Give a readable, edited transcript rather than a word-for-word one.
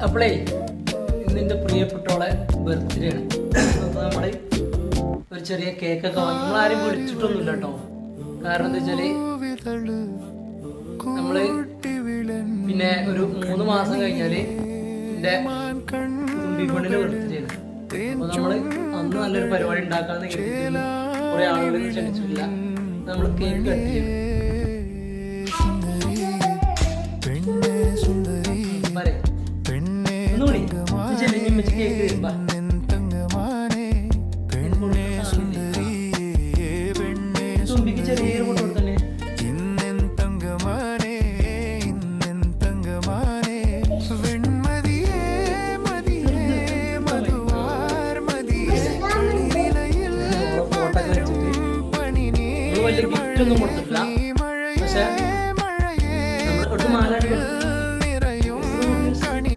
അപ്പോളേ ഇന്നെൻ്റെ പ്രിയപ്പെട്ടോളെ ബർത്ത്ഡേ ആണ്. അപ്പോൾ നമ്മൾ ഒരു ചെറിയ കേക്കൊക്കെ വാങ്ങി. നമ്മൾ ആരും വിളിച്ചിട്ടൊന്നുമില്ല കേട്ടോ. കാരണം എന്താ വെച്ചാൽ നമ്മൾ പിന്നെ ഒരു 3 മാസം കഴിഞ്ഞാൽ എൻ്റെ തുമ്പിപ്പണ്ണിൻ്റെ ബർത്ത്ഡേ ആണ്. അപ്പോൾ നമ്മൾ അന്ന് നല്ലൊരു പരിപാടി ഉണ്ടാക്കാമെന്ന് കരുതിയിട്ടില്ല. കുറേ ആളുകളൊന്നും ക്ഷണിച്ചിട്ടില്ല. നമ്മൾ കേക്ക് കട്ട് ചെയ്യും. വലിയ ഗിഫ്റ്റൊന്നും കൊടുത്തിട്ടില്ല. പക്ഷെ നമ്മൾ ഒരു മാലാടി